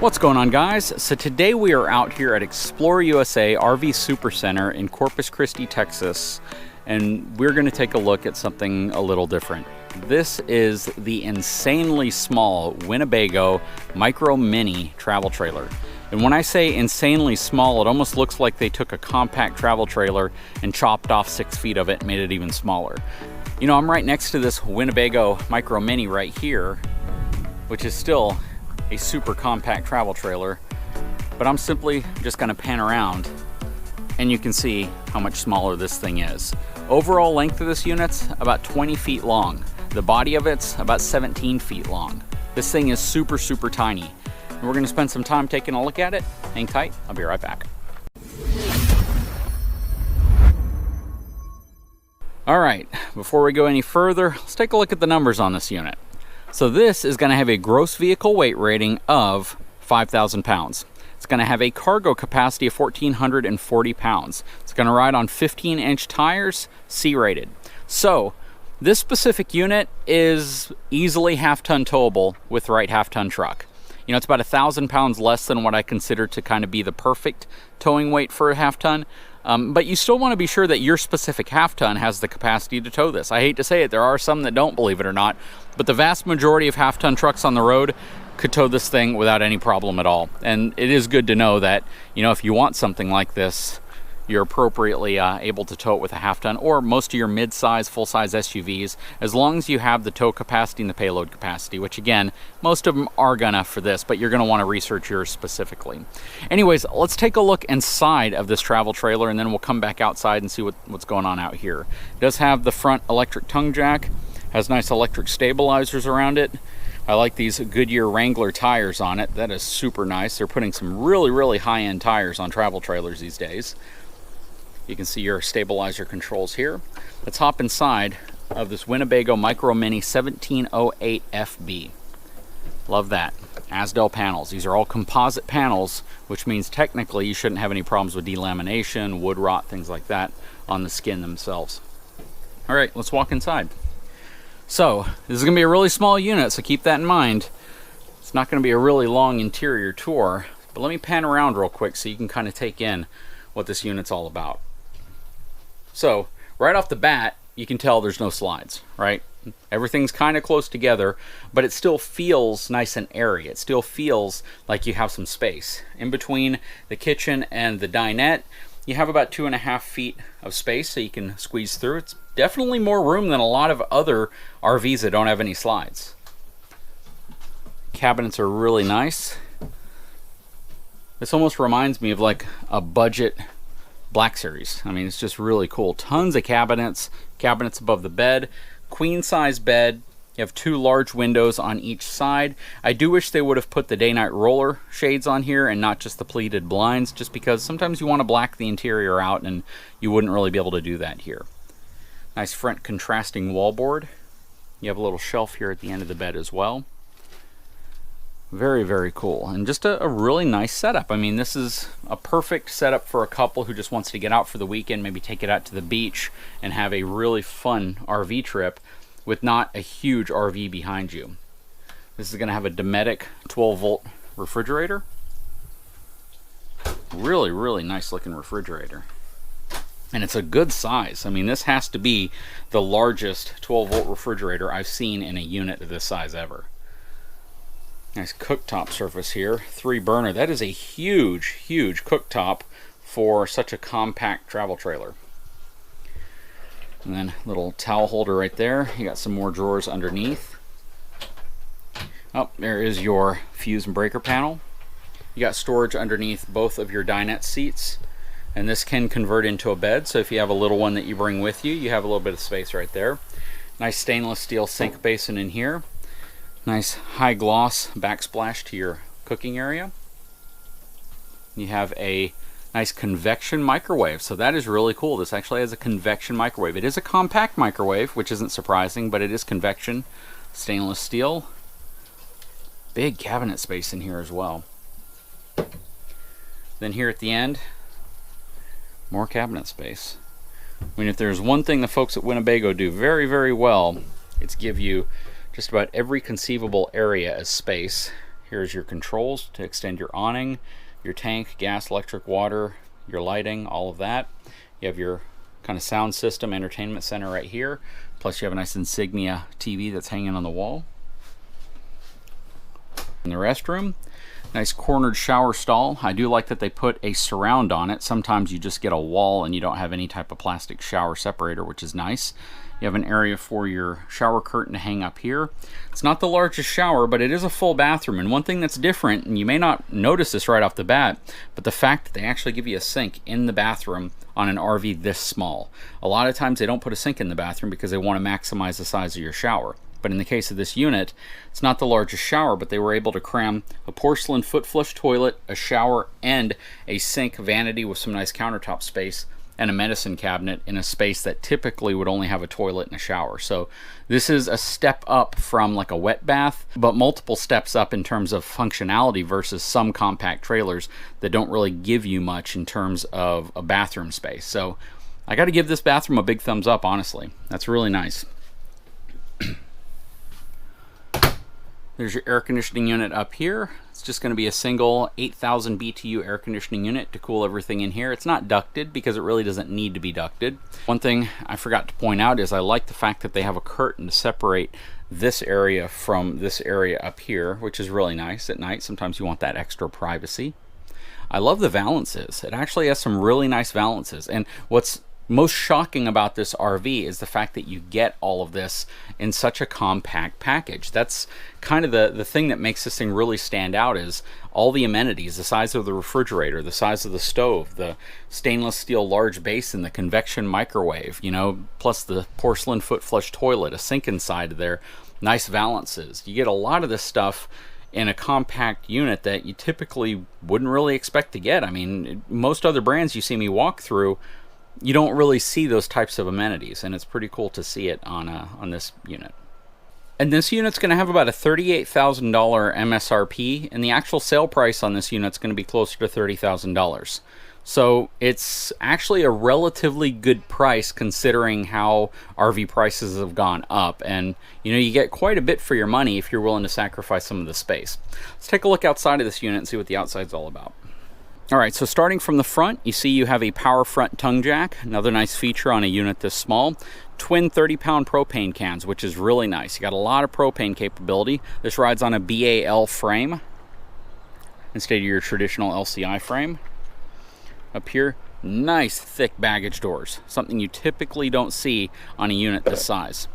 What's going on, guys? So today we are out here at Explore USA RV Supercenter in Corpus Christi, Texas, and we're going to take a look at something a little different. This is the insanely small Winnebago Micro Minnie travel trailer. And when I say insanely small, it almost looks like they took a compact travel trailer and chopped off 6 feet of it and made it even smaller. You know, I'm right next to this Winnebago Micro Minnie right here, which is still a super compact travel trailer, but I'm simply just going to pan around and you can see how much smaller this thing is. Overall length of this unit's about 20 feet long. The body of it's about 17 feet long. This thing is super tiny. And we're going to spend some time taking a look at it. Hang tight, I'll be right back. All right, before we go any further, let's take a look at the numbers on this unit. So this is going to have a gross vehicle weight rating of 5,000 pounds. It's going to have a cargo capacity of 1,440 pounds. It's going to ride on 15-inch tires, C-rated. So this specific unit is easily half-ton towable with the right half-ton truck. You know, it's about 1,000 pounds less than what I consider to kind of be the perfect towing weight for a half-ton. But you still want to be sure that your specific half-ton has the capacity to tow this. I hate to say it, there are some that don't, believe it or not, but the vast majority of half-ton trucks on the road could tow this thing without any problem at all. And it is good to know that, you know, if you want something like this, you're appropriately able to tow it with a half-ton or most of your mid-size, full-size SUVs, as long as you have the tow capacity and the payload capacity, which again, most of them are gonna for this, but you're gonna wanna research yours specifically. Anyways, let's take a look inside of this travel trailer and then we'll come back outside and see what's going on out here. It does have the front electric tongue jack, has nice electric stabilizers around it. I like these Goodyear Wrangler tires on it. That is super nice. They're putting some really high-end tires on travel trailers these days. You can see your stabilizer controls here. Let's hop inside of this Winnebago Micro Minnie 1708 FB. Love that. Asdel panels. These are all composite panels, which means technically you shouldn't have any problems with delamination, wood rot, things like that on the skin themselves. All right, let's walk inside. So this is going to be a really small unit, so keep that in mind. It's not going to be a really long interior tour, but let me pan around real quick so you can kind of take in what this unit's all about. So right off the bat, you can tell there's no slides, right? Everything's kind of close together, but it still feels nice and airy. It still feels like you have some space. In between the kitchen and the dinette, you have about 2.5 feet of space so you can squeeze through. It's definitely more room than a lot of other RVs that don't have any slides. Cabinets are really nice. This almost reminds me of like a budget Black Series. I mean, it's just really cool. Tons of cabinets above the bed, queen size bed. You have 2 large windows on each side. I do wish they would have put the day-night roller shades on here and not just the pleated blinds, just because sometimes you want to black the interior out and you wouldn't really be able to do that here. Nice front contrasting wallboard. You have a little shelf here at the end of the bed as well. Very cool, and just a really nice setup. I mean, this is a perfect setup for a couple who just wants to get out for the weekend, maybe take it out to the beach and have a really fun RV trip with not a huge RV behind you. This is going to have a Dometic 12-volt refrigerator. Really nice looking refrigerator. And it's a good size. I mean, this has to be the largest 12-volt refrigerator I've seen in a unit of this size ever. Nice cooktop surface here, 3-burner. That is a huge cooktop for such a compact travel trailer. And then little towel holder right there. You got some more drawers underneath. Oh, there is your fuse and breaker panel. You got storage underneath both of your dinette seats. And this can convert into a bed, so if you have a little one that you bring with you, you have a little bit of space right there. Nice stainless steel sink basin in here. Nice high gloss backsplash to your cooking area. You have a nice convection microwave, so that is really cool. This actually has a convection microwave. It is a compact microwave, which isn't surprising, but it is convection. Stainless steel. Big cabinet space in here as well. Then here at the end, more cabinet space. I mean, if there's one thing the folks at Winnebago do very well, it's give you just about every conceivable area as space. Here's your controls to extend your awning, your tank, gas, electric, water, your lighting, all of that. You have your kind of sound system, entertainment center right here. Plus you have a nice Insignia TV that's hanging on the wall. In the restroom, nice cornered shower stall. I do like that they put a surround on it. Sometimes you just get a wall and you don't have any type of plastic shower separator, which is nice. You have an area for your shower curtain to hang up here. It's not the largest shower, but it is a full bathroom. And one thing that's different, and you may not notice this right off the bat, but the fact that they actually give you a sink in the bathroom on an RV this small. A lot of times they don't put a sink in the bathroom because they want to maximize the size of your shower. But in the case of this unit, it's not the largest shower, but they were able to cram a porcelain foot flush toilet, a shower, and a sink vanity with some nice countertop space and a medicine cabinet in a space that typically would only have a toilet and a shower. So this is a step up from like a wet bath, but multiple steps up in terms of functionality versus some compact trailers that don't really give you much in terms of a bathroom space. So I got to give this bathroom a big thumbs up, honestly. That's really nice. There's your air conditioning unit up here. It's just going to be a single 8,000 BTU air conditioning unit to cool everything in here. It's not ducted because it really doesn't need to be ducted. One thing I forgot to point out is I like the fact that they have a curtain to separate this area from this area up here, which is really nice at night. Sometimes you want that extra privacy. I love the valances. It actually has some really nice valances. And what's most shocking about this RV is the fact that you get all of this in such a compact package. That's kind of the thing that makes this thing really stand out, is all the amenities, the size of the refrigerator, the size of the stove, the stainless steel large basin, the convection microwave, you know, plus the porcelain foot flush toilet, a sink inside there, nice valances. You get a lot of this stuff in a compact unit that you typically wouldn't really expect to get. I mean, most other brands you see me walk through, you don't really see those types of amenities, and it's pretty cool to see it on this unit. And this unit's going to have about a $38,000 MSRP, and the actual sale price on this unit's going to be closer to $30,000. So it's actually a relatively good price considering how RV prices have gone up, and you know, you get quite a bit for your money if you're willing to sacrifice some of the space. Let's take a look outside of this unit and see what the outside's all about. Alright, so starting from the front, you see you have a power front tongue jack, another nice feature on a unit this small. Twin 30-pound propane cans, which is really nice. You got a lot of propane capability. This rides on a BAL frame instead of your traditional LCI frame. Up here, nice thick baggage doors, something you typically don't see on a unit this size.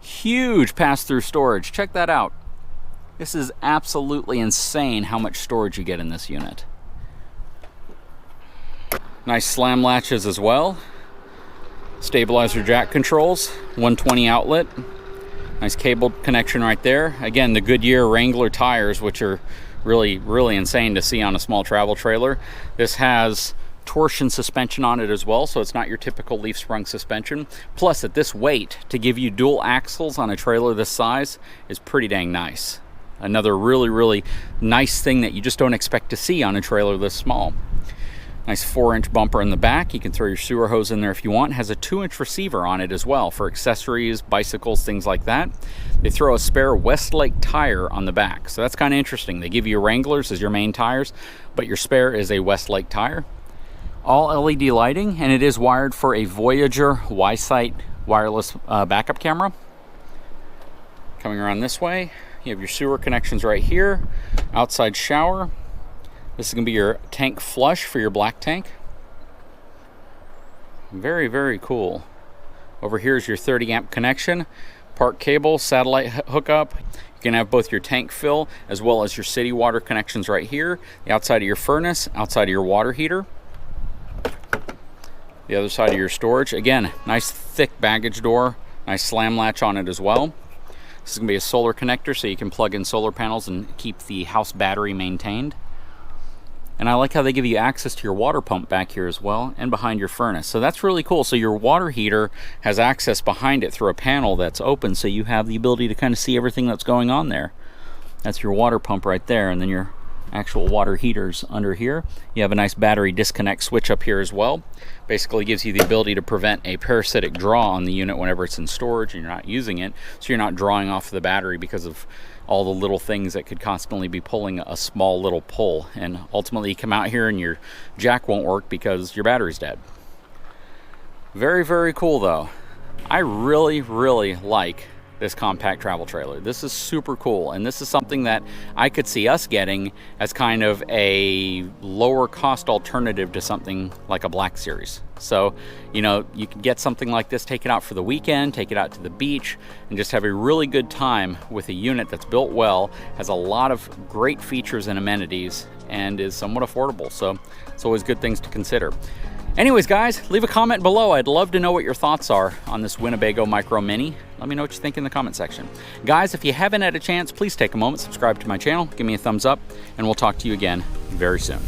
Huge pass-through storage, check that out. This is absolutely insane how much storage you get in this unit. Nice slam latches as well. Stabilizer jack controls, 120 outlet. Nice cable connection right there. Again, the Goodyear Wrangler tires, which are really insane to see on a small travel trailer. This has torsion suspension on it as well, so it's not your typical leaf sprung suspension. Plus, at this weight, to give you dual axles on a trailer this size is pretty dang nice. Another really nice thing that you just don't expect to see on a trailer this small. Nice 4-inch bumper in the back. You can throw your sewer hose in there if you want. It has a 2-inch receiver on it as well for accessories, bicycles, things like that. They throw a spare Westlake tire on the back, so that's kind of interesting. They give you Wranglers as your main tires, but your spare is a Westlake tire. All LED lighting, and it is wired for a Voyager Y-Sight wireless backup camera. Coming around this way, you have your sewer connections right here. Outside shower. This is going to be your tank flush for your black tank. Very cool. Over here is your 30 amp connection, park cable, satellite hookup. You can have both your tank fill as well as your city water connections right here. The outside of your furnace, outside of your water heater. The other side of your storage. Again, nice thick baggage door, nice slam latch on it as well. This is going to be a solar connector so you can plug in solar panels and keep the house battery maintained. And I like how they give you access to your water pump back here as well, and behind your furnace. So that's really cool. So your water heater has access behind it through a panel that's open, so you have the ability to kind of see everything that's going on there. That's your water pump right there, and then your actual water heaters under here. You have a nice battery disconnect switch up here as well. Basically gives you the ability to prevent a parasitic draw on the unit whenever it's in storage and you're not using it, so you're not drawing off the battery because of all the little things that could constantly be pulling a small little pull, and ultimately you come out here and your jack won't work because your battery's dead. Very, very cool though. I really, really like this compact travel trailer. This is super cool, and this is something that I could see us getting as kind of a lower cost alternative to something like a Black Series. So, you know, you can get something like this, take it out for the weekend, take it out to the beach, and just have a really good time with a unit that's built well, has a lot of great features and amenities, and is somewhat affordable. So it's always good things to consider. Anyways, guys, leave a comment below. I'd love to know what your thoughts are on this Winnebago Micro Minnie. Let me know what you think in the comment section. Guys, if you haven't had a chance, please take a moment, subscribe to my channel, give me a thumbs up, and we'll talk to you again very soon.